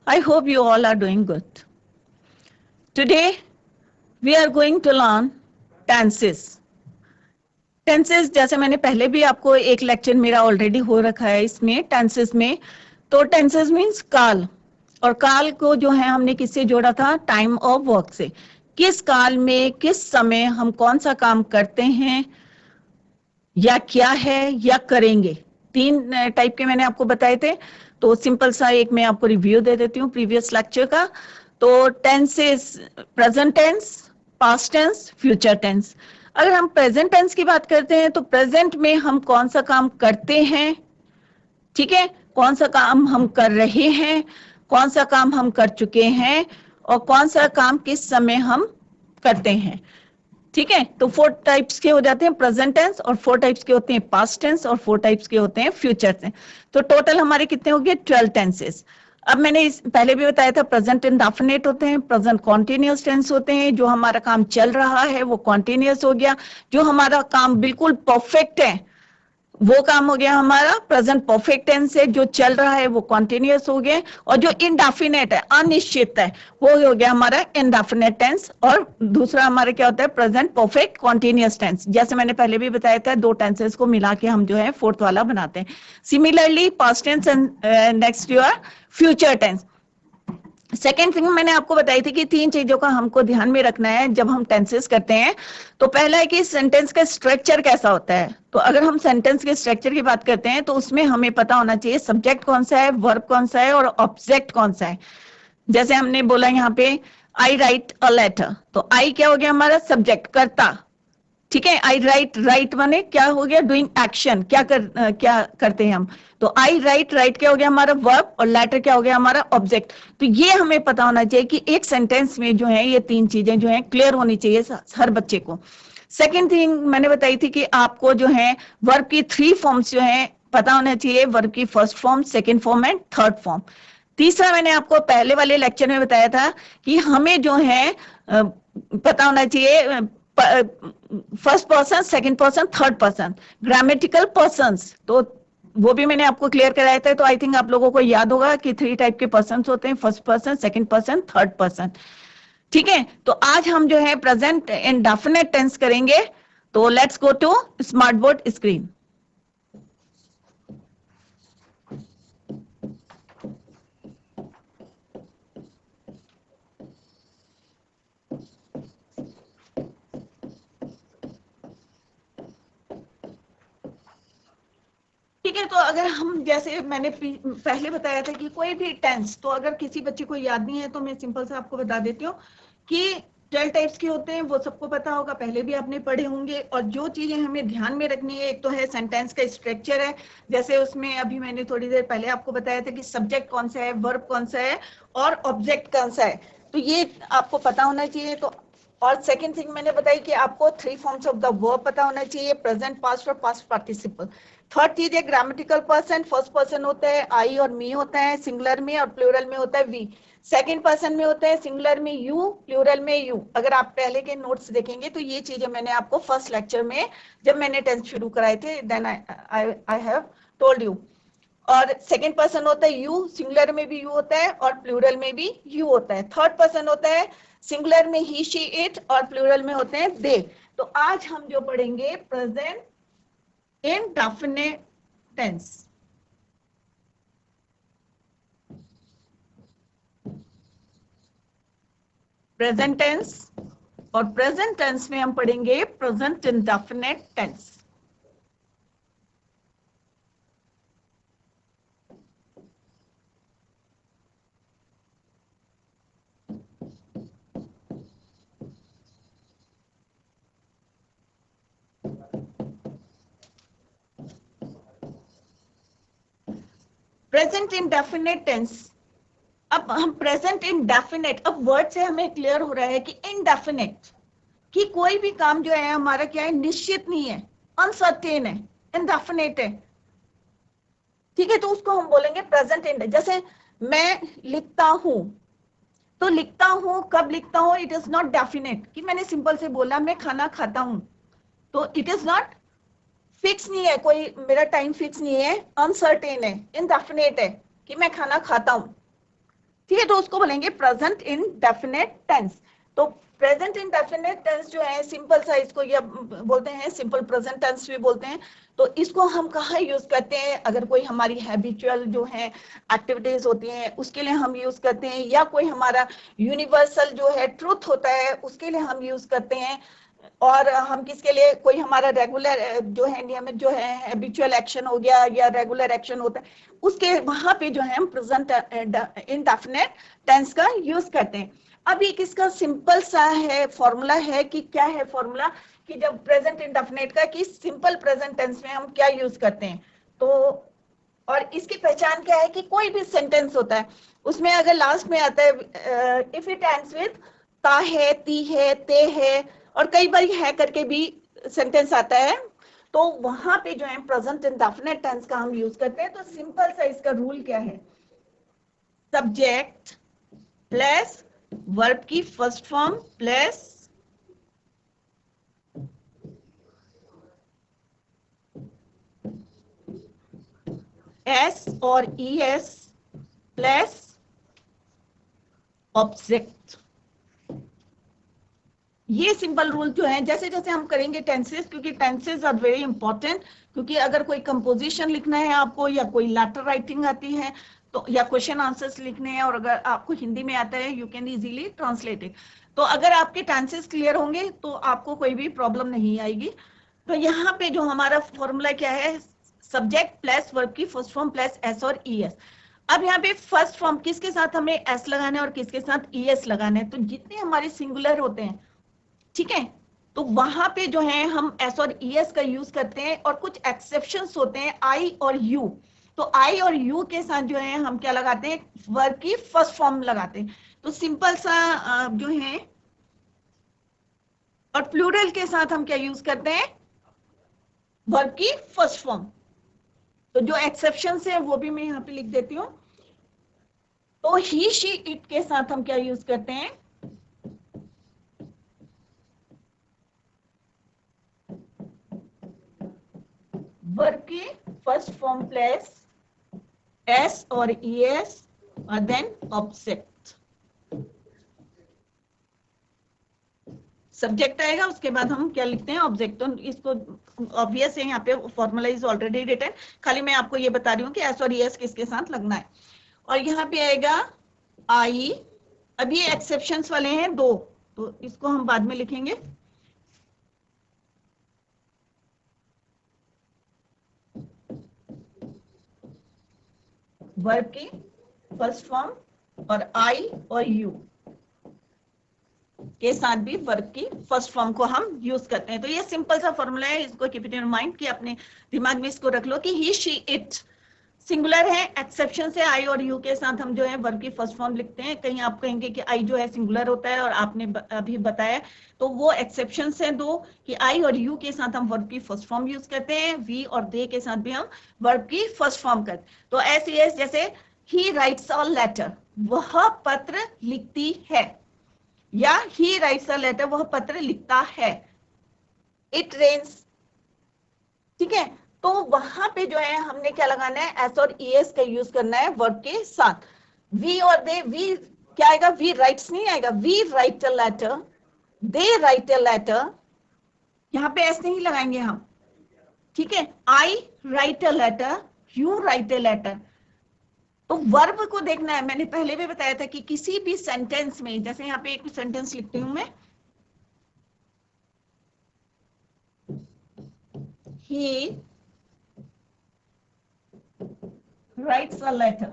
I hope you all are doing good. Today we are going to learn tenses. Tenses जैसे मैंने पहले भी आपको एक लेक्चर मेरा ऑलरेडी हो रखा है इसमें टेंसेस में। तो टेंसेस मीन्स काल, और काल को जो है हमने किससे जोड़ा था? टाइम ऑफ वर्क से। किस काल में किस समय हम कौन सा काम करते हैं या क्या है या करेंगे। तीन टाइप के मैंने आपको बताए थे। तो सिंपल सा एक मैं आपको रिव्यू दे देती हूँ प्रीवियस लेक्चर का। तो tenses present tense, past tense, future tense. अगर हम प्रेजेंट टेंस की बात करते हैं तो प्रेजेंट में हम कौन सा काम करते हैं, ठीक है, कौन सा काम हम कर रहे हैं, कौन सा काम हम कर चुके हैं और कौन सा काम किस समय हम करते हैं। ठीक है, तो 4 टाइप्स के हो जाते हैं प्रेजेंट टेंस, और 4 टाइप्स के होते हैं पास्ट टेंस, और 4 टाइप्स के होते हैं फ्यूचर टेंस। तो टोटल हमारे कितने हो गए? 12 टेंसेस। अब मैंने पहले भी बताया था प्रेजेंट इंडेफिनिट होते हैं, प्रेजेंट कॉन्टिन्यूअस टेंस होते हैं, जो हमारा काम चल रहा है वो कॉन्टिन्यूअस हो गया, जो हमारा काम बिल्कुल परफेक्ट है वो काम हो गया हमारा प्रेजेंट परफेक्ट टेंस है, जो चल रहा है वो कॉन्टिन्यूअस हो गया, और जो इनडेफिनेट है, अनिश्चित है, वो हो गया हमारा इनडेफिनेट टेंस। और दूसरा हमारा क्या होता है? Present perfect continuous tense. जैसे मैंने पहले भी बताया था, 2 टेंसेस को मिला के हम जो है 4th वाला बनाते हैं। Similarly past tense and next your future tense. Second thing मैंने आपको बताई थी कि 3 चीजों का हमको ध्यान में रखना है जब हम टेंसेस करते हैं। तो पहला है कि सेंटेंस का स्ट्रक्चर कैसा होता है। तो अगर हम सेंटेंस के स्ट्रक्चर की बात करते हैं तो उसमें हमें पता होना चाहिए सब्जेक्ट कौन सा है, वर्ब कौन सा है और ऑब्जेक्ट कौन सा है। जैसे हमने बोला यहाँ पे आई राइट अ लेटर, तो आई क्या हो गया हमारा? सब्जेक्ट, कर्ता। ठीक है, आई राइट, राइट माने क्या हो गया? डूइंग एक्शन, क्या करते हैं हम। तो आई राइट, राइट क्या हो गया हमारा? वर्ब, और लेटर क्या हो गया हमारा? ऑब्जेक्ट। तो ये हमें पता होना चाहिए कि एक सेंटेंस में जो है ये 3 चीजें जो है क्लियर होनी चाहिए हर बच्चे को। सेकेंड थिंग मैंने बताई थी कि आपको जो है वर्ब की 3 फॉर्म्स जो है पता होना चाहिए, वर्ब की first form, second form and third form. तीसरा मैंने आपको पहले वाले लेक्चर में बताया था कि हमें जो है पता होना चाहिए first person, second person, third person, grammatical persons. तो वो भी मैंने आपको क्लियर कराया था। तो आई थिंक आप लोगों को याद होगा कि 3 टाइप के पर्सन होते हैं, first person, second person, third person. ठीक है, तो आज हम जो है प्रेजेंट इंडेफिनिट टेंस करेंगे। तो let's go to smart board screen. ठीक है, तो अगर हम जैसे मैंने पहले बताया था कि कोई भी टेंस, तो अगर किसी बच्चे को याद नहीं है तो मैं सिंपल से आपको बता देती हूँ कि 12 टाइप्स के होते हैं, वो सबको पता होगा, पहले भी आपने पढ़े होंगे। और जो चीजें हमें ध्यान में रखनी है, एक तो है सेंटेंस का स्ट्रक्चर है, जैसे उसमें अभी मैंने थोड़ी देर पहले आपको बताया था कि सब्जेक्ट कौन सा है, वर्ब कौन सा है और ऑब्जेक्ट कौन सा है, तो ये आपको पता होना चाहिए। तो और सेकंड थिंग मैंने बताई कि आपको 3 फॉर्म्स ऑफ द वर्ब पता होना चाहिए, प्रेजेंट, पास्ट और पास्ट पार्टिसिपल। थर्ड चीज है ग्रामेटिकल पर्सन, फर्स्ट पर्सन होता है आई और मी होता है सिंगुलर में, और प्लूरल में होता है वी। सेकंड पर्सन में होता है सिंगुलर में यू, प्लूरल में यू। अगर आप पहले के नोट्स देखेंगे तो ये चीजें मैंने आपको फर्स्ट लेक्चर में जब मैंने टेंस शुरू कराए थे, then I have told you. और सेकंड पर्सन होता है यू, सिंगुलर में भी यू होता है और प्लूरल में भी यू होता है। थर्ड पर्सन होता है सिंगुलर में ही, शी, इट, और प्लूरल में होते हैं दे। तो आज हम जो पढ़ेंगे present indefinite tense. Present tense, और प्रेजेंट टेंस में हम पढ़ेंगे present indefinite tense. Present indefinite tense. अब हम प्रेजेंट इंडेफिनिट, अब वर्ड से हमें क्लियर हो रहा है कि इंडेफिनिट, कि कोई भी काम जो है हमारा क्या है? निश्चित नहीं है, अनसर्टेन है, इंडेफिनिट है। ठीक है, तो उसको हम बोलेंगे प्रेजेंट इंड। जैसे मैं लिखता हूं, तो लिखता हूं, कब लिखता हूं? इट इज नॉट डेफिनेट, कि मैंने सिंपल से बोला मैं खाना खाता हूं, तो इट इज नॉट फिक्स, नहीं है, कोई मेरा टाइम फिक्स नहीं है, अनसर्टेन है, इनडेफिनेट है कि मैं खाना खाता हूं। ठीक है, तो उसको बोलेंगे प्रेजेंट इंडेफिनिट टेंस। तो प्रेजेंट इंडेफिनिट टेंस जो है सिंपल सा, इसको ये बोलते हैं सिंपल प्रेजेंट टेंस भी बोलते हैं। तो इसको हम कहाँ यूज करते हैं? अगर कोई हमारी हैबिचुअल जो है एक्टिविटीज होती हैं उसके लिए हम यूज करते हैं, या कोई हमारा यूनिवर्सल जो है ट्रूथ होता है उसके लिए हम यूज करते हैं, और हम किसके लिए, कोई हमारा रेगुलर जो है नियमित जो है हैबिचुअल एक्शन हो गया या रेगुलर एक्शन होता है, उसके वहां पे जो है हम प्रेजेंट इंडेफिनिट टेंस का यूज करते हैं। अब एक इसका सिंपल सा है फॉर्मूला है कि क्या है फॉर्मूला, कि जब प्रेजेंट इंडेफिनिट का कि सिंपल प्रेजेंट टेंस में हम क्या यूज करते हैं। तो और इसकी पहचान क्या है कि कोई भी सेंटेंस होता है उसमें अगर लास्ट में आता है इफ इट एंड्स विद ता है, ती है, ते है, और कई बार है करके भी सेंटेंस आता है, तो वहां पे जो है प्रेजेंट इंडेफिनिट टेंस का हम यूज करते हैं। तो सिंपल सा इसका रूल क्या है, सब्जेक्ट प्लस वर्ब की फर्स्ट फॉर्म प्लस एस और ई एस प्लस ऑब्जेक्ट। ये सिंपल रूल जो है, जैसे जैसे हम करेंगे टेंसेस, क्योंकि टेंसेस आर वेरी इंपॉर्टेंट, क्योंकि अगर कोई कंपोजिशन लिखना है आपको, या कोई लेटर राइटिंग आती है, तो या क्वेश्चन आंसर्स लिखने हैं, और अगर आपको हिंदी में आता है you can easily translate it. तो अगर आपके टेंसेस क्लियर होंगे तो आपको कोई भी प्रॉब्लम नहीं आएगी। तो यहाँ पे जो हमारा फॉर्मूला क्या है, सब्जेक्ट प्लस वर्ब की फर्स्ट फॉर्म प्लस एस और ई एस। अब यहाँ पे फर्स्ट फॉर्म किसके साथ हमें एस लगाना है और किसके साथ ई एस लगाना है, तो जितने हमारे सिंगुलर होते हैं, ठीक है, तो वहां पे जो है हम एस और ई एस का यूज करते हैं, और कुछ एक्सेप्शंस होते हैं आई और यू। तो आई और यू के साथ जो है हम क्या लगाते हैं, वर्ब की फर्स्ट फॉर्म लगाते हैं। तो सिंपल सा जो है, और प्लूरल के साथ हम क्या यूज करते हैं, वर्ब की फर्स्ट फॉर्म। तो जो एक्सेप्शंस है वो भी मैं यहाँ पे लिख देती हूँ। तो ही शी इट के साथ हम क्या यूज करते हैं, वर्ब की फर्स्ट फॉर्म प्लस एस और ई एस और देन ऑब्जेक्ट। सब्जेक्ट आएगा, उसके बाद हम क्या लिखते हैं, ऑब्जेक्ट। तो इसको ऑब्वियस है, यहाँ पे फॉर्मूला इज ऑलरेडी रिटन, खाली मैं आपको ये बता रही हूँ कि एस और ई एस किसके साथ लगना है। और यहाँ पे आएगा आई। अब ये एक्सेप्शंस वाले हैं दो, तो इसको हम बाद में लिखेंगे। वर्ब की फर्स्ट फॉर्म और आई और यू के साथ भी वर्ब की फर्स्ट फॉर्म को हम यूज करते हैं। तो ये सिंपल सा फॉर्मूला है, इसको कीप इट इन माइंड कि अपने दिमाग में इसको रख लो कि ही शी इट सिंगुलर है, एक्सेप्शन से आई और यू के साथ हम जो है वर्ब की फर्स्ट फॉर्म लिखते हैं। कहीं आप कहेंगे कि आई जो है सिंगुलर होता है, और आपने अभी बताया, तो वो एक्सेप्शन है दो, कि आई और यू के साथ हम वर्ब की फर्स्ट फॉर्म यूज करते हैं, वी और दे के साथ भी हम वर्ब की फर्स्ट फॉर्म करते हैं। तो ऐसे एस जैसे ही राइट्स अ लेटर, वह पत्र लिखती है, या ही राइट्स अ लेटर, वह पत्र लिखता है। इट रेन्स, ठीक है, तो वहां पे जो है हमने क्या लगाना है, एस और ई एस का यूज करना है वर्ब के साथ। वी और दे, वी क्या आएगा, वी राइट्स नहीं आएगा, we write a letter, they write a letter, यहाँ पे एस नहीं लगाएंगे हम, ठीक है। I write a letter, you write a letter. तो वर्ब को देखना है, मैंने पहले भी बताया था कि किसी भी सेंटेंस में, जैसे यहाँ पे एक सेंटेंस लिखती हूं मैं, he writes a letter,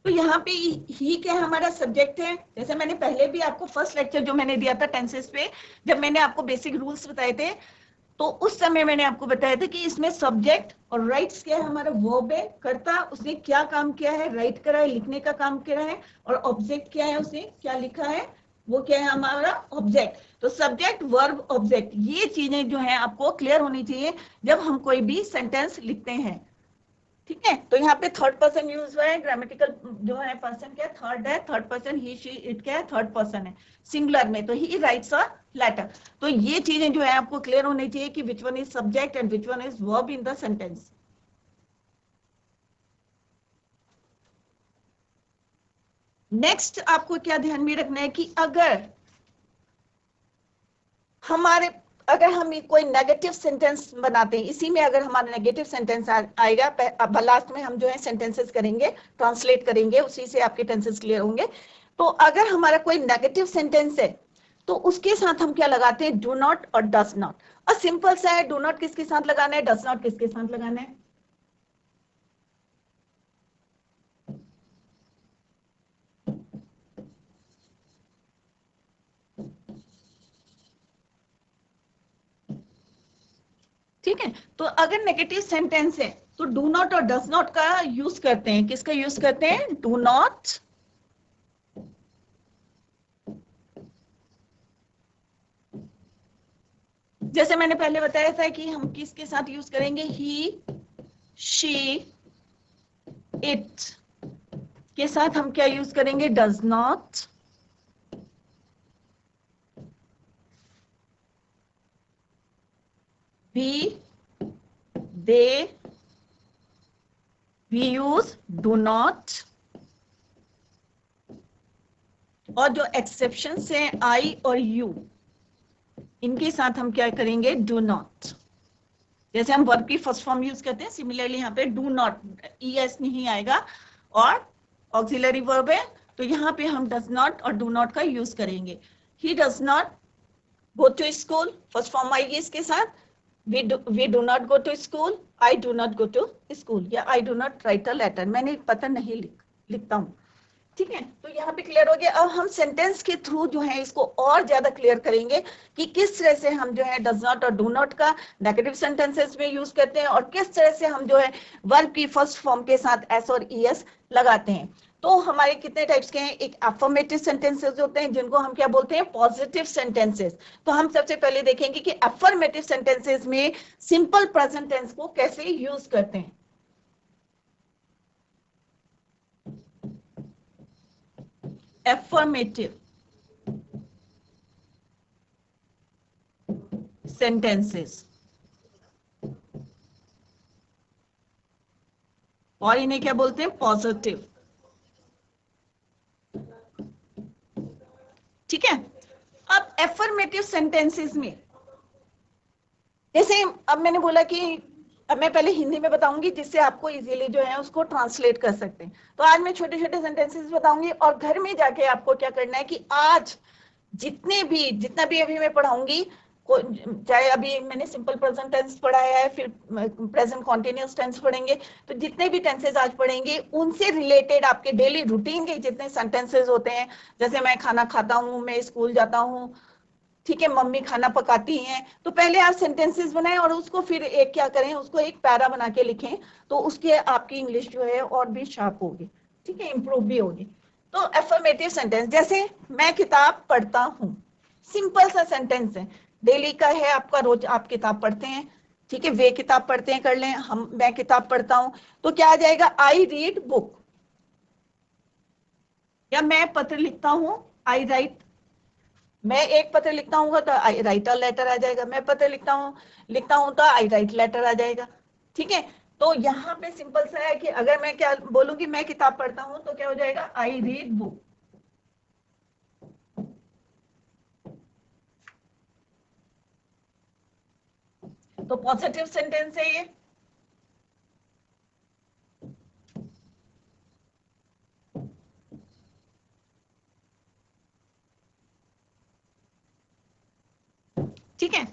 तो यहाँ पे ही क्या हमारा सब्जेक्ट है। जैसे मैंने पहले भी आपको फर्स्ट लेक्चर जो मैंने दिया था टेंसेस पे, जब मैंने आपको बेसिक रूल्स बताए थे, तो उस समय मैंने आपको बताया था कि इसमें सब्जेक्ट और राइट्स क्या है, हमारा वर्ब है, कर्ता, उसने क्या काम किया है, राइट करा है, लिखने का काम किया है, और ऑब्जेक्ट क्या है, उसने क्या लिखा है, वो क्या है हमारा ऑब्जेक्ट। तो सब्जेक्ट वर्ब ऑब्जेक्ट, ये चीजें जो है आपको क्लियर होनी चाहिए जब हम कोई भी सेंटेंस लिखते हैं। ठीक है, तो यहाँ पे थर्ड पर्सन यूज हुआ है, ग्रामेटिकल जो है पर्सन क्या थर्ड है, third person he she it क्या है थर्ड पर्सन है सिंगुलर में, तो ही राइट्स अ लेटर। तो ये चीजें जो है आपको क्लियर होनी चाहिए कि which one is subject and which one is verb in the sentence. Next आपको क्या ध्यान में रखना है कि अगर हम कोई नेगेटिव सेंटेंस बनाते हैं, इसी में अगर हमारा नेगेटिव सेंटेंस आएगा, अब लास्ट में हम जो है सेंटेंसेस करेंगे, ट्रांसलेट करेंगे, उसी से आपके टेंसेस क्लियर होंगे। तो अगर हमारा कोई नेगेटिव सेंटेंस है तो उसके साथ हम क्या लगाते हैं, डू नॉट और डज नॉट। और सिंपल सा है, डू नॉट किसके साथ लगाना है, डज नॉट किसके साथ लगाना है। ठीक है, तो अगर नेगेटिव सेंटेंस है तो डू नॉट और डज नॉट का यूज करते हैं, किसका यूज करते हैं, डू नॉट, जैसे मैंने पहले बताया था कि हम किसके साथ यूज करेंगे, ही शी इट के साथ हम क्या यूज करेंगे, does not, we, they, we use do not, और जो एक्सेप्शन है आई और यू, इनके साथ हम क्या करेंगे, डू नॉट। जैसे हम वर्ब की फर्स्ट फॉर्म यूज करते हैं, सिमिलरली यहाँ पे डू नॉट, ईएस नहीं आएगा और ऑक्सिलरी वर्ब है, तो यहाँ पे हम डज नॉट और डू नॉट का यूज करेंगे। He does not go to school, first form आएगी इसके साथ, we do not go to school, I do not go to school, या I do not write a letter, मैंने पता नहीं लिखता हूँ। ठीक है, तो यहाँ पे क्लियर हो गया। अब हम सेंटेंस के थ्रू जो है इसको और ज्यादा क्लियर करेंगे कि किस तरह से हम जो है डज नॉट और डू नॉट का नेगेटिव सेंटेंसेस में यूज करते हैं, और किस तरह से हम जो है वर्ब की फर्स्ट फॉर्म के साथ एस और ईएस लगाते हैं। तो हमारे कितने टाइप्स के हैं, एक अफर्मेटिव सेंटेंसेस होते हैं जिनको हम क्या बोलते हैं, पॉजिटिव सेंटेंसेस। तो हम सबसे पहले देखेंगे कि अफर्मेटिव सेंटेंसेस में सिंपल प्रेजेंट टेंस को कैसे यूज करते हैं। affirmative sentences, और इन्हें क्या बोलते हैं, पॉजिटिव। ठीक है, अब एफर्मेटिव सेंटेंसेस में जैसे अब मैंने बोला कि अब मैं पहले हिंदी में बताऊंगी जिससे आपको इजीली जो है उसको ट्रांसलेट कर सकते हैं। तो आज मैं छोटे छोटे सेंटेंसेस बताऊंगी और घर में जाके आपको क्या करना है कि आज जितना भी अभी मैं पढ़ाऊंगी, चाहे अभी मैंने सिंपल प्रेजेंट टेंस पढ़ाया है, फिर प्रेजेंट कॉन्टिन्यूअस टेंस पढ़ेंगे, तो जितने भी टेंसेस आज पढ़ेंगे उनसे रिलेटेड आपके डेली रूटीन के जितने सेंटेंसेस होते हैं, जैसे मैं खाना खाता हूँ, मैं स्कूल जाता हूँ, ठीक है, मम्मी खाना पकाती हैं, तो पहले आप सेंटेंसेस बनाएं और उसको फिर एक क्या करें, उसको एक पैरा बना के लिखें, तो उसके आपकी इंग्लिश जो है और भी शार्प होगी, ठीक है, इंप्रूव भी होगी। तो अफर्मेटिव सेंटेंस, जैसे मैं किताब पढ़ता हूँ, सिंपल सा सेंटेंस है, डेली का है आपका, रोज आप किताब पढ़ते हैं, ठीक है, वे किताब पढ़ते हैं कर लें, मैं किताब पढ़ता हूँ, तो क्या आ जाएगा, आई रीड बुक। या मैं पत्र लिखता हूँ, आई राइट, मैं एक पत्र लिखता हूँ तो आई राइट अ लेटर आ जाएगा, मैं पत्र लिखता हूँ तो आई राइट लेटर आ जाएगा। ठीक है, तो यहाँ पे सिंपल सा है कि अगर मैं क्या बोलूंगी, मैं किताब पढ़ता हूँ, तो क्या हो जाएगा, आई रीड बुक। तो पॉजिटिव सेंटेंस है ये। ठीक है,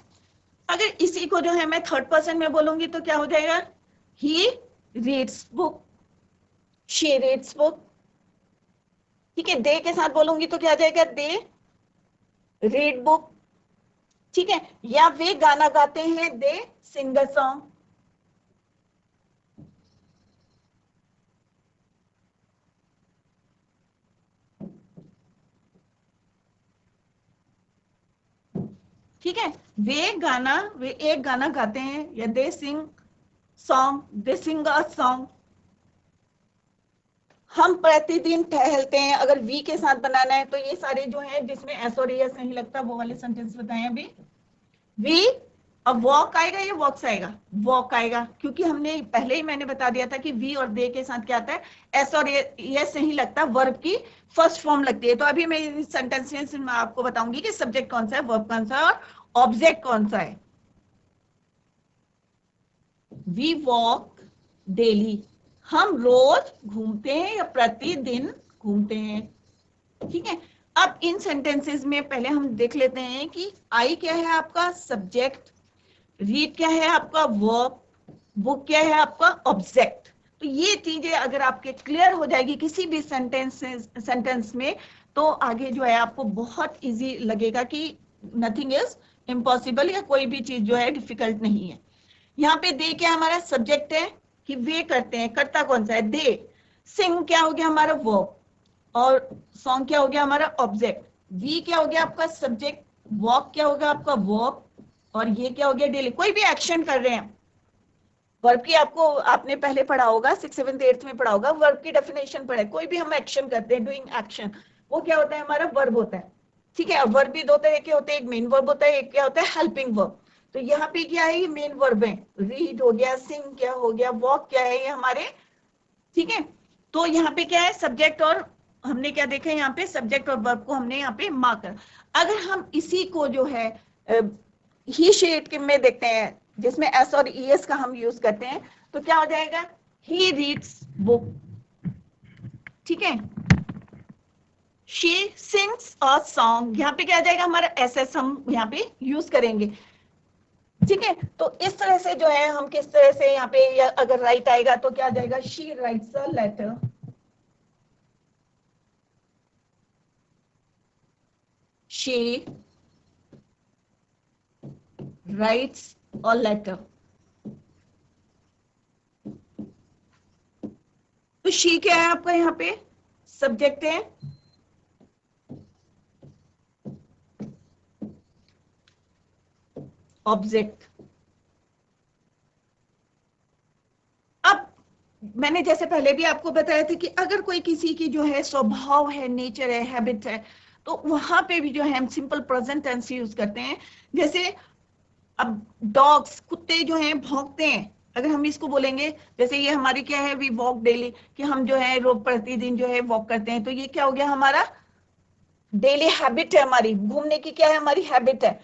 अगर इसी को जो है मैं थर्ड पर्सन में बोलूंगी तो क्या हो जाएगा, he reads book, she reads book. ठीक है, दे के साथ बोलूंगी तो क्या आ जाएगा, दे रीड बुक। ठीक है, या वे गाना गाते हैं, दे सिंग अ सॉन्ग। ठीक है, वे एक गाना गाते हैं, या दे sing song, they Singh a song. हम प्रतिदिन टहलते हैं, अगर वी के साथ बनाना है तो ये सारे जो है जिसमें एस और एस नहीं लगता वो वाले सेंटेंस बताएं अभी। वी, अब वॉक आएगा या वॉक्स आएगा? वॉक आएगा, क्योंकि हमने पहले ही मैंने बता दिया था कि वी और दे के साथ क्या आता है, एस और एस नहीं लगता, वर्ब की फर्स्ट फॉर्म लगती है। तो अभी मैं इस सेंटेंस में आपको बताऊंगी कि सब्जेक्ट कौन सा है, वर्ब कौन सा है और ऑब्जेक्ट कौन सा है। वी वॉक डेली, हम रोज घूमते हैं या प्रतिदिन घूमते हैं। ठीक है, अब इन सेंटेंसेस में पहले हम देख लेते हैं कि आई क्या है आपका सब्जेक्ट, रीड क्या है आपका वर्ब, बुक क्या है आपका ऑब्जेक्ट। तो ये चीजें अगर आपके क्लियर हो जाएगी किसी भी सेंटेंस में, तो आगे जो है आपको बहुत इजी लगेगा कि नथिंग इज इम्पॉसिबल, या कोई भी चीज जो है डिफिकल्ट नहीं है। यहाँ पे दे क्या हमारा सब्जेक्ट है कि वे करते हैं, करता कौन सा है, दे। सिंग क्या हो गया हमारा वर्ब, और सॉन्ग क्या हो गया हमारा ऑब्जेक्ट। वी क्या हो गया आपका सब्जेक्ट, वॉक क्या होगा आपका वर्ब, और ये क्या हो गया डेली। कोई भी एक्शन कर रहे हैं, वर्ब की आपको आपने पहले पढ़ा होगा, 6th 7th 8th में पढ़ा होगा, वर्ब की डेफिनेशन पढ़े। कोई भी हम एक्शन करते हैं, डूइंग एक्शन, वो क्या होता है हमारा वर्ब होता है। ठीक है, वर्ब भी दो तरह के होते हैं, एक मेन वर्ब होता है, एक क्या होता है हेल्पिंग वर्ब। तो यहाँ पे क्या है, ये मेन वर्ब है, रीड हो गया, सिंग क्या हो गया, वॉक क्या है, ये हमारे। ठीक है, तो यहाँ पे क्या है सब्जेक्ट, और हमने क्या देखा यहाँ पे सब्जेक्ट और वर्ब को हमने यहाँ पे मार्क कर। अगर हम इसी को जो है ही शेड में देखते हैं जिसमें एस और ईएस का हम यूज करते हैं, तो क्या हो जाएगा, ही रीड्स बुक। ठीक है, शी सिंग्स अ सॉन्ग, यहाँ पे क्या आ जाएगा हमारा एस एस हम यहाँ पे यूज करेंगे। ठीक है, तो इस तरह से जो है हम किस तरह से यहाँ पे अगर राइट आएगा तो क्या आ जाएगा, she writes a letter, she writes a letter. तो शी क्या है आपका यहाँ पे सब्जेक्ट है, ऑब्जेक्ट। अब मैंने जैसे पहले भी आपको बताया था कि अगर कोई किसी की जो है स्वभाव है, नेचर है, हैबिट है, तो वहां पे भी जो है हम सिंपल प्रेजेंट टेंस यूज करते हैं। जैसे अब डॉग्स, कुत्ते जो हैं भौंकते हैं, अगर हम इसको बोलेंगे, जैसे ये हमारी क्या है, वी वॉक डेली, कि हम जो है रोज प्रतिदिन जो है वॉक करते हैं, तो ये क्या हो गया हमारा डेली हैबिट है, हमारी घूमने की क्या है हमारी हैबिट है।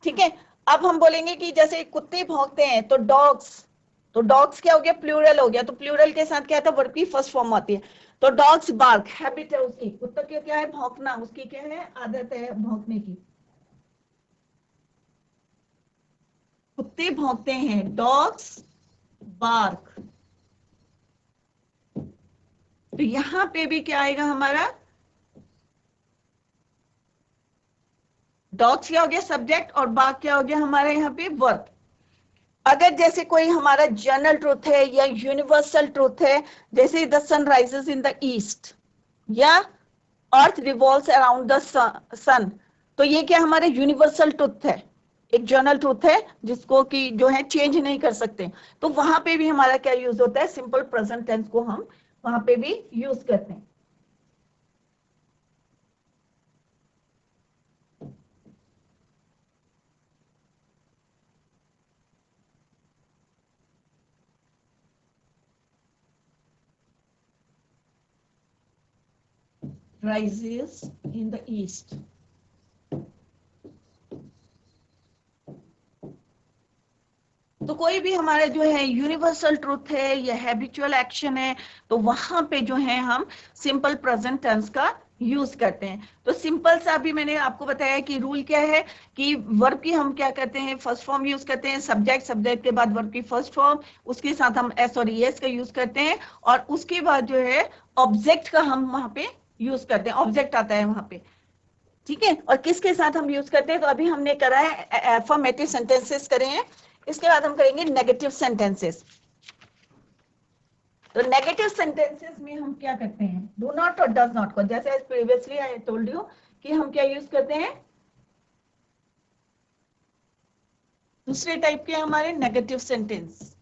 ठीक है, अब हम बोलेंगे कि जैसे कुत्ते भौंकते हैं, तो डॉग्स, तो डॉग्स क्या हो गया, प्लूरल हो गया, तो प्लूरल के साथ क्या था, वर्ब की फर्स्ट फॉर्म आती है। तो डॉग्स बार्क, हैबिट है उसकी, कुत्ता की क्या है भौंकना, उसकी क्या है आदत है भौंकने की, कुत्ते भौंकते हैं, डॉग्स बार्क। तो यहां पे भी क्या आएगा हमारा, डॉग्स क्या हो गया सब्जेक्ट, और बार्क क्या हो गया हमारा यहाँ पे वर्ब। अगर जैसे कोई हमारा जनरल ट्रूथ है या यूनिवर्सल ट्रूथ है, जैसे the sun rises in the east, या earth revolves around the sun, तो ये क्या हमारे यूनिवर्सल ट्रूथ है, एक जनरल ट्रूथ है जिसको कि जो है चेंज नहीं कर सकते। तो वहां पे भी हमारा क्या यूज होता है, सिंपल प्रेजेंट टेंस को हम वहां पे भी यूज करते हैं। राइजेस इन द ईस्ट, तो कोई भी हमारा जो है यूनिवर्सल ट्रूथ है या हैबिचुअल एक्शन है, तो वहां पे जो है हम सिंपल प्रेजेंट टेंस का यूज करते हैं। तो सिंपल सा अभी मैंने आपको बताया कि रूल क्या है, कि वर्ब की हम क्या करते हैं फर्स्ट फॉर्म यूज करते हैं, सब्जेक्ट, सब्जेक्ट के बाद वर्ब की फर्स्ट फॉर्म, उसके साथ हम एस और ईएस का यूज करते हैं, और उसके बाद जो है ऑब्जेक्ट का हम वहां पे यूज करते हैं, ऑब्जेक्ट आता है वहां पे। ठीक है, और किसके साथ हम यूज करते हैं, तो अभी हमने करा है अफर्मेटिव सेंटेंसेस करे हैं, इसके बाद हम करेंगे नेगेटिव सेंटेंसेस। तो नेगेटिव सेंटेंसेस में हम क्या करते हैं, डू नॉट और डज नॉट को, जैसे प्रीवियसली आई टोल्ड यू कि हम क्या यूज करते हैं, दूसरे टाइप के हमारे नेगेटिव सेंटेंस।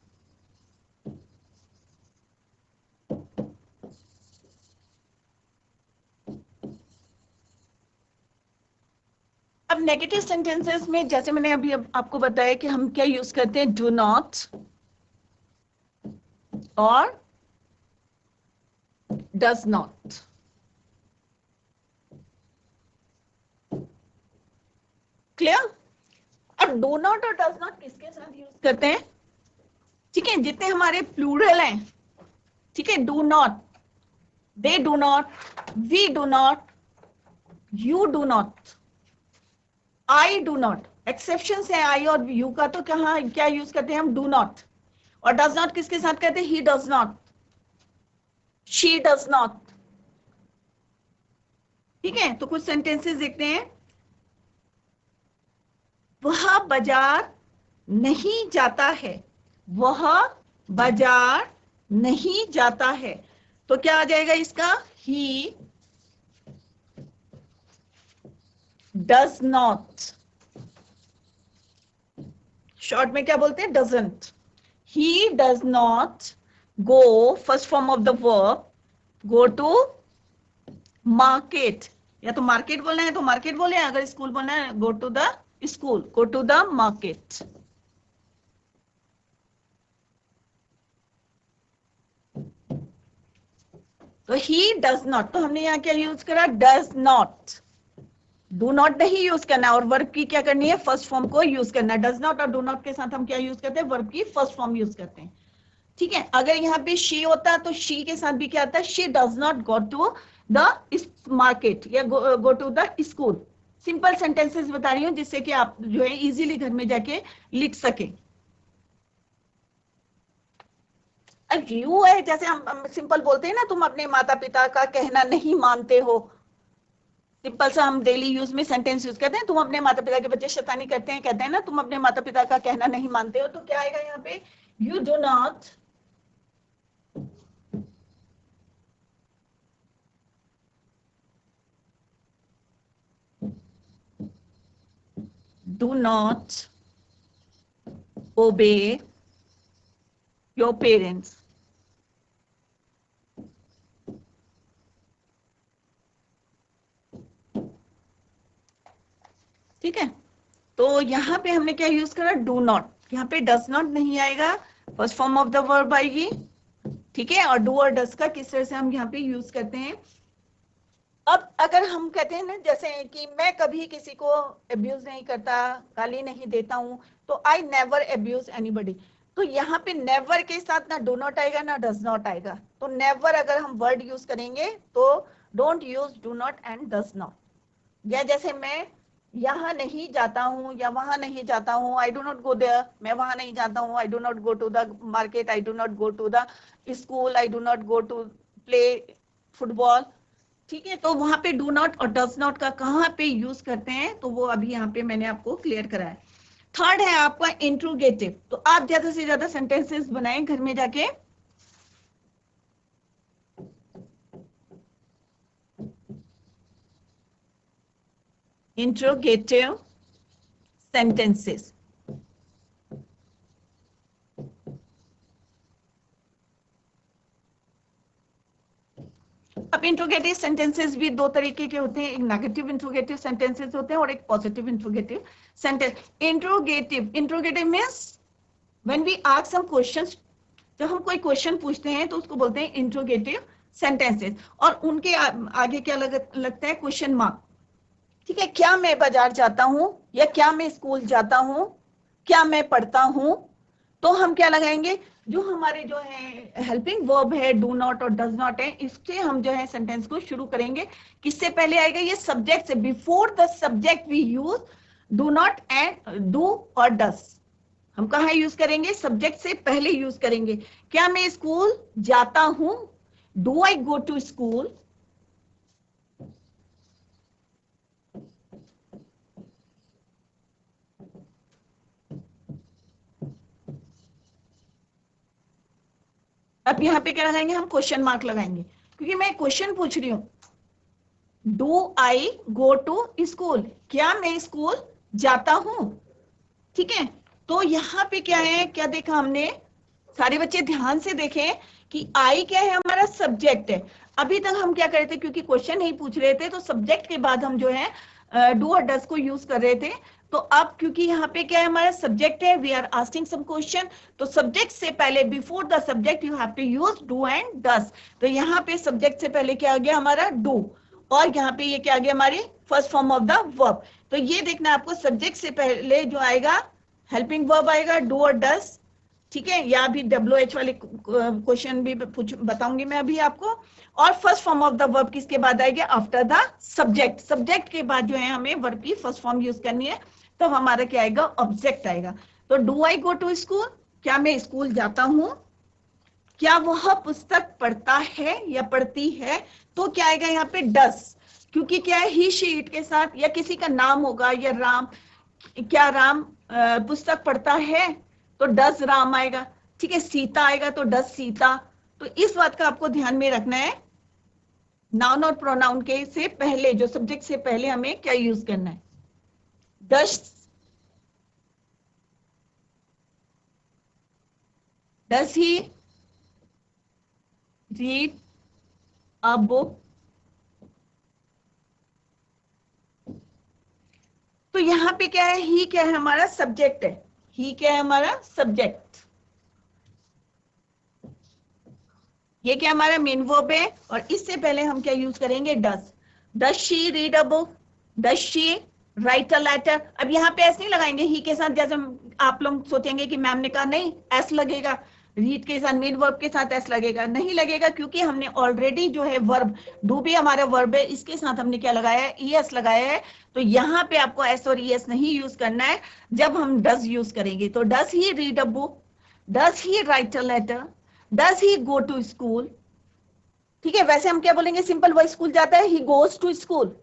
अब नेगेटिव सेंटेंसेस में जैसे मैंने अभी आपको बताया कि हम क्या यूज करते हैं, डू नॉट और डज नॉट। क्लियर? अब डू नॉट और डज नॉट किसके साथ यूज करते हैं? ठीक है, जितने हमारे प्लूरल हैं, ठीक है, do not, they do not, we do not, you do not, I do not, exception है आई और यू का, तो कहाँ क्या यूज करते हैं हम, डू नॉट। और डज नॉट किसके साथ कहते हैं, ही does not, she does not. ठीक है, तो कुछ सेंटेंसेस देखते हैं। वह बाजार नहीं जाता है, वह बाजार नहीं जाता है, तो क्या आ जाएगा इसका, ही डज नॉट। शॉर्ट में क्या बोलते हैं, doesn't. He does not go, first form of the verb, go to market, या तो मार्केट बोलना है तो मार्केट बोले, अगर स्कूल बोलना है go to the school, go to the market. तो ही डज नॉट, तो हमने यहाँ क्या यूज करा, डज नॉट। डू नॉट नहीं यूज करना, और वर्ब की क्या करनी है, फर्स्ट फॉर्म को यूज करना। डज नॉट और डू नॉट के साथ हम क्या यूज करते हैं, वर्ब की फर्स्ट फॉर्म यूज करते हैं। ठीक है, अगर यहाँ पे शी होता तो शी के साथ भी क्या आता है, she does not go to the market या go to the school. Simple sentences बता रही हूँ जिससे कि आप जो है इजीली घर में जाके लिख सके। यू है, जैसे हम सिंपल बोलते हैं ना, तुम अपने माता पिता का कहना नहीं मानते हो, सिंपल सा हम डेली यूज में सेंटेंस यूज करते हैं, तुम अपने माता पिता के बच्चे शैतानी करते हैं, कहते हैं ना तुम अपने माता पिता का कहना नहीं मानते हो, तो क्या आएगा यहाँ पे, you do not do not obey your parents। ठीक है, तो यहाँ पे हमने क्या यूज करा, डू नॉट, यहाँ पे डज नॉट नहीं आएगा, first form of the verb आएगी। ठीक है, और डू और डज का किस तरह से हम यहाँ पे यूज करते हैं। अब अगर हम कहते हैं ना, जैसे कि मैं कभी किसी को अब्यूज नहीं करता, गाली नहीं देता हूं, तो आई नेवर अब्यूज एनीबॉडी, तो यहाँ पे नेवर के साथ ना डू नॉट आएगा ना डज नॉट आएगा, तो नेवर अगर हम वर्ड यूज करेंगे तो don't use do not and does not. या जैसे मैं यहाँ नहीं जाता हूँ या वहां नहीं जाता हूँ, I do not go there, मैं वहां नहीं जाता हूँ, I do not go to the market, I do not go to the school, I do not go to play football. ठीक है, तो वहां पे डू नॉट और डज नॉट का कहाँ पे यूज करते हैं, तो वो अभी यहाँ पे मैंने आपको क्लियर कराया। थर्ड है आपका इंट्रोगेटिव, तो आप ज्यादा से ज्यादा सेंटेंसेस बनाएं घर में जाके। इंट्रोगेटिव सेंटेंसेस, अब इंट्रोगेटिव सेंटेंसेस भी दो तरीके के होते हैं, एक नेगेटिव इंट्रोगेटिव सेंटेंसेस होते हैं और एक positive interrogative sentence. Interrogative means when we ask some questions, जब हम कोई क्वेश्चन पूछते हैं तो उसको बोलते हैं इंट्रोगेटिव सेंटेंसेस, और उनके आगे क्या लगता है, क्वेश्चन मार्क। ठीक है, क्या मैं बाजार जाता हूं, या क्या मैं स्कूल जाता हूं, क्या मैं पढ़ता हूं, तो हम क्या लगाएंगे, जो हमारे जो है हेल्पिंग वर्ब है डू नॉट और डज नॉट है, इससे हम जो है सेंटेंस को शुरू करेंगे। किससे पहले आएगा, ये सब्जेक्ट से, before the subject we use do not and do और डस। हम कहाँ यूज करेंगे, सब्जेक्ट से पहले यूज करेंगे। क्या मैं स्कूल जाता हूं, do I go to school. अब यहाँ पे क्या लगाएंगे, हम क्वेश्चन मार्क लगाएंगे, क्योंकि मैं क्वेश्चन पूछ रही हूं, do I go to school, क्या मैं स्कूल जाता हूं। ठीक है, तो यहाँ पे क्या है, क्या देखा हमने, सारे बच्चे ध्यान से देखें कि आई क्या है, हमारा सब्जेक्ट है। अभी तक हम क्या कर रहे थे, क्योंकि क्वेश्चन नहीं पूछ रहे थे, तो सब्जेक्ट के बाद हम जो है डू और डज को यूज कर रहे थे, तो अब क्योंकि यहाँ पे क्या है, हमारा सब्जेक्ट है, we are asking some question, तो सब्जेक्ट से पहले before the subject you have to use do and does. तो यहाँ पे सब्जेक्ट से पहले क्या आ गया हमारा डू, और यहाँ पे ये क्या आ गया हमारी first form of the verb. तो ये देखना आपको, सब्जेक्ट से पहले जो आएगा हेल्पिंग वर्ब आएगा डू और डज, ठीक है, या भी WH वाले क्वेश्चन भी बताऊंगी मैं अभी आपको। और first form of the verb किसके बाद आएगी, आफ्टर द सब्जेक्ट। सब्जेक्ट के बाद जो है हमें वर्ब की फर्स्ट फॉर्म यूज करनी है, तो हमारा क्या आएगा, ऑब्जेक्ट आएगा। तो do I go to school, क्या मैं स्कूल जाता हूं, क्या वह पुस्तक पढ़ता है या पढ़ती है, तो क्या आएगा यहाँ पे डस, क्योंकि क्या है ही शी इट के साथ या किसी का नाम होगा, या राम, क्या राम पुस्तक पढ़ता है, तो डस राम आएगा, ठीक है, सीता आएगा तो डस सीता। तो इस बात का आपको ध्यान में रखना है, नाउन और प्रोनाउन के से पहले, जो सब्जेक्ट से पहले हमें क्या यूज करना है, डस ही रीड अ बुक। तो यहाँ पे क्या है, ही क्या है हमारा सब्जेक्ट है, ही क्या है हमारा सब्जेक्ट, ये क्या हमारा मेन वर्ब है, और इससे पहले हम क्या यूज करेंगे, does she read a book, does she write a letter. अब यहाँ पे एस नहीं लगाएंगे ही के साथ, जैसे आप लोग सोचेंगे कि मैम ने कहा नहीं एस लगेगा, रीड के साथ मेन वर्ब के साथ एस लगेगा, नहीं लगेगा, क्योंकि हमने ऑलरेडी जो है वर्ब, डू भी हमारा वर्ब है, इसके साथ हमने क्या लगाया है, ईएस लगाया है। तो यहाँ पे आपको एस और ईएस नहीं यूज करना है जब हम डस यूज करेंगे। तो does he read a book, does he write a letter, does he go to school, ठीक है। वैसे हम क्या बोलेंगे, सिंपल वही स्कूल जाता है, he goes to school.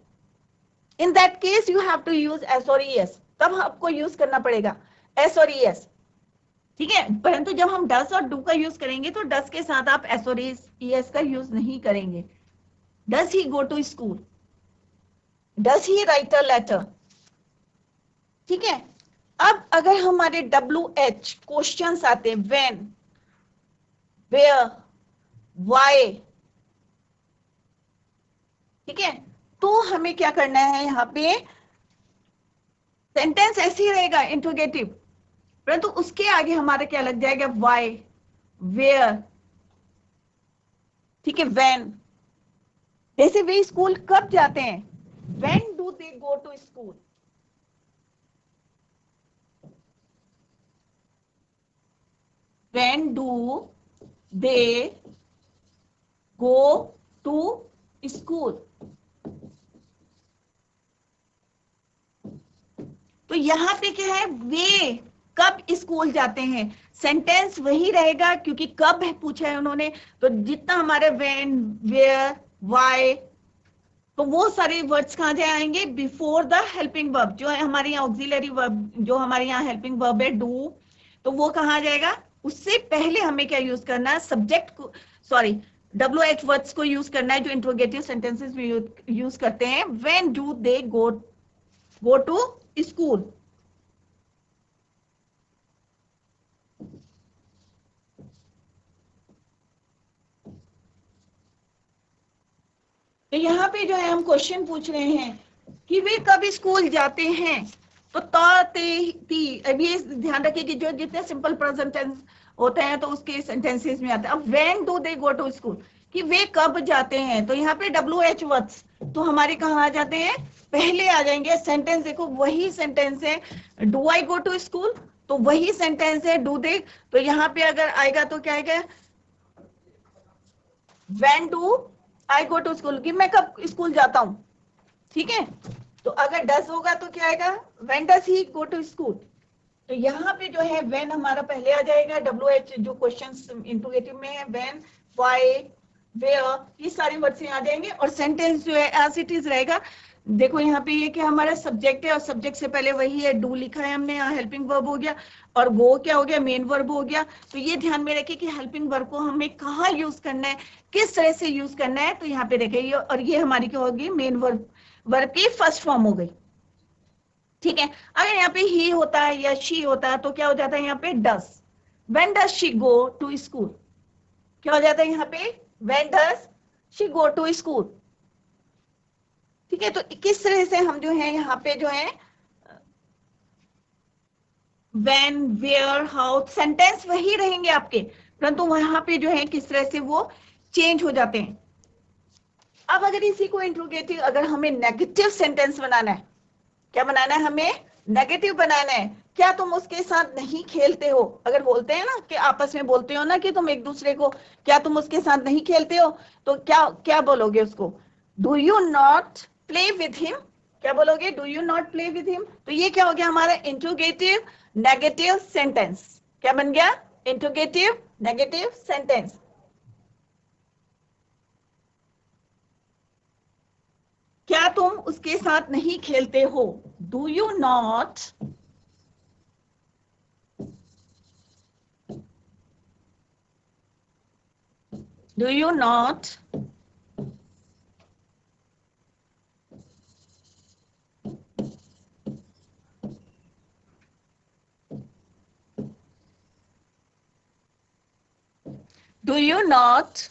In that case you have to use S और ईएस, तब आपको यूज करना पड़ेगा एस और ईएस, ठीक है। परंतु जब हम डस और डू का यूज करेंगे तो डस के साथ आप एस और ईएस का यूज नहीं करेंगे। Does he go to school, does he write a letter, ठीक है। अब अगर हमारे WH क्वेश्चंस आते हैं, व्हेन, वेयर, व्हाई, ठीक है, तो हमें क्या करना है, यहाँ पे सेंटेंस ऐसे ही रहेगा इंट्रोगेटिव, परंतु उसके आगे हमारा क्या लग जाएगा, व्हाई, वेयर, ठीक है, व्हेन। जैसे वे स्कूल कब जाते हैं, when do they go to school, when do they go to school. तो यहां पे क्या है, वे कब स्कूल जाते हैं, सेंटेंस वही रहेगा, क्योंकि कब है पूछा है उन्होंने, तो जितना हमारे व्हेन, वेयर, व्हाई, तो वो सारे वर्ड्स कहां जाए आएंगे, बिफोर द हेल्पिंग वर्ब, जो है हमारे यहाँ ऑक्सिलरी वर्ब, जो हमारे यहाँ हेल्पिंग वर्ब है डू, तो वो कहां जाएगा, उससे पहले हमें क्या यूज करना है, सब्जेक्ट को, सॉरी, WH वर्ड्स को यूज करना है, जो इंट्रोगेटिव सेंटेंसेस में यूज करते हैं, when do they go to school. तो यहाँ पे जो है हम क्वेश्चन पूछ रहे हैं कि वे कब स्कूल जाते हैं, तो ते ती, अब ये ध्यान रखिए कि जो जितने सिंपल प्रेजेंट टेंस होते हैं तो उसके सेंटेंसेस में आता है। अब when do they go to school, कि वे कब जाते हैं, तो यहाँ पे WH वर्ड्स तो हमारे कहाँ आ जाते हैं, पहले आ जाएंगे। सेंटेंस देखो वही सेंटेंस है, do I go to school, तो वही सेंटेंस है डू दे, तो यहाँ पे अगर आएगा तो क्या आएगा, when do I go to school, कि मैं कब स्कूल जाता हूं, ठीक है। तो अगर डस होगा तो क्या आएगा, when does he go to school. तो यहाँ पे जो है व्हेन हमारा पहले आ जाएगा, WH जो क्वेश्चंस इंट्रोगेटिव में है, व्हेन, व्हाई, वेयर, ये सारे वर्ड्स यहाँ आ जाएंगे, और सेंटेंस जो है एज इट इज रहेगा। देखो यहाँ पे ये क्या हमारा सब्जेक्ट है, और सब्जेक्ट से पहले वही है, डू लिखा है हमने, यहाँ हेल्पिंग वर्ब हो गया, और गो क्या हो गया, मेन वर्ब हो गया। तो ये ध्यान में रखिए कि हेल्पिंग वर्ब को हमें कहाँ यूज करना है, किस तरह से यूज करना है, तो यहाँ पे देखिए, और ये हमारी क्या होगी, मेन वर्ब की फर्स्ट फॉर्म हो गई, ठीक है। अगर यहाँ पे ही होता है या शी होता है तो क्या हो जाता है यहाँ पे does, when does she go to school, क्या हो जाता है यहाँ पे, when does she go to school, ठीक है, तो किस तरह से हम जो है यहाँ पे जो है when, where, how सेंटेंस वही रहेंगे आपके, परंतु वहां पे जो है किस तरह से वो चेंज हो जाते हैं। अब अगर इसी को इंट्रोगेटिव, अगर हमें नेगेटिव सेंटेंस बनाना है, क्या बनाना है हमें, नेगेटिव बनाना है, क्या तुम उसके साथ नहीं खेलते हो, अगर बोलते हैं ना कि आपस में बोलते हो ना कि तुम एक दूसरे को, क्या तुम उसके साथ नहीं खेलते हो, तो क्या क्या बोलोगे उसको, do you not play with him, क्या बोलोगे, do you not play with him. तो ये क्या हो गया हमारा इंट्रोगेटिव नेगेटिव सेंटेंस, क्या बन गया, इंट्रोगेटिव नेगेटिव सेंटेंस। क्या तुम उसके साथ नहीं खेलते हो, do you not do you not do you not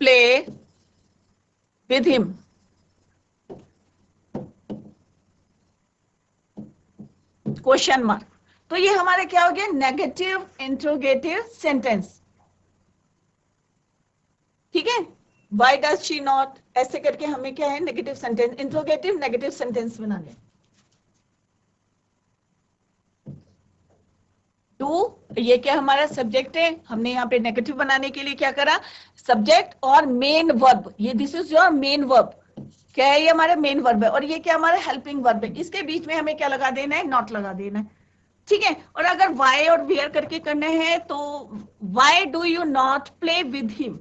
play with him, question mark. तो ये हमारे क्या हो गया, नेगेटिव इंट्रोगेटिव सेंटेंस, ठीक है। वाई डज शी नॉट, ऐसे करके हमें क्या है, negative sentence, interrogative negative sentence बनाने। टू, ये क्या हमारा सब्जेक्ट है, हमने यहाँ पे नेगेटिव बनाने के लिए क्या करा, सब्जेक्ट और मेन वर्ब, ये this is your main verb, क्या है, ये हमारा मेन वर्ब है, और ये क्या हमारा हेल्पिंग वर्ब है, इसके बीच में हमें क्या लगा देना है, नॉट लगा देना है, ठीक है। और अगर वाई और वेयर करके करने हैं तो Y do you not play with him,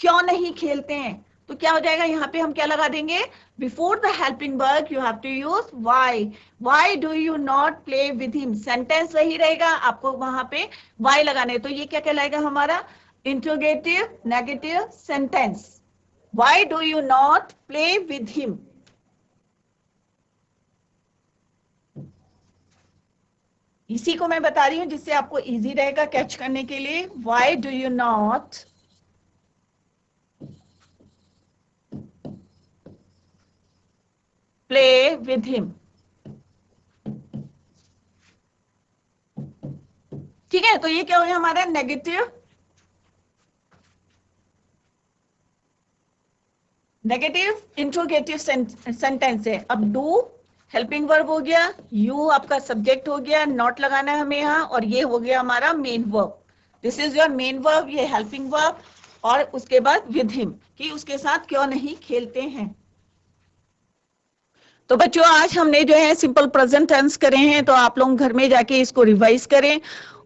क्यों नहीं खेलते हैं, तो क्या हो जाएगा, यहाँ पे हम क्या लगा देंगे, before the helping verb you have to use why, why do you not play with him, sentence वही रहेगा, आपको वहां पे वाई लगाने, तो ये क्या कहलाएगा हमारा interrogative negative sentence, Y do you not play with him. इसी को मैं बता रही हूं जिससे आपको इजी रहेगा कैच करने के लिए, Y do you not play with him, ठीक है। तो ये क्या हो गया हमारा नेगेटिव नेगेटिव इंट्रोगेटिव सेंटेंस है। अब डू हेल्पिंग वर्ब हो गया, यू आपका सब्जेक्ट हो गया, नॉट लगाना है हमें यहाँ, और ये हो गया हमारा main verb, this is your main verb, ये हेल्पिंग वर्ब, और उसके बाद विद हिम, कि उसके साथ क्यों नहीं खेलते हैं। तो बच्चों आज हमने जो है सिंपल प्रेजेंट टेंस करे हैं, तो आप लोग घर में जाके इसको रिवाइज करें,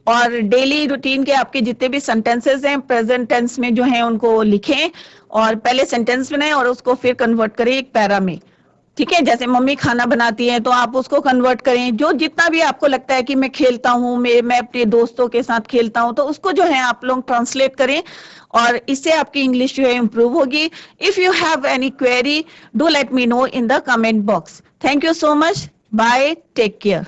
और डेली रूटीन के आपके जितने भी सेंटेंसेस हैं प्रेजेंट टेंस में जो है उनको लिखें, और पहले सेंटेंस बनाएं और उसको फिर कन्वर्ट करें एक पैरा में, ठीक है। जैसे मम्मी खाना बनाती है तो आप उसको कन्वर्ट करें, जो जितना भी आपको लगता है कि मैं खेलता हूँ, मैं अपने दोस्तों के साथ खेलता हूँ, तो उसको जो है आप लोग ट्रांसलेट करें, और इससे आपकी इंग्लिश जो है इंप्रूव होगी। If you have any query do let me know in the comment box. Thank you so much, bye, take care.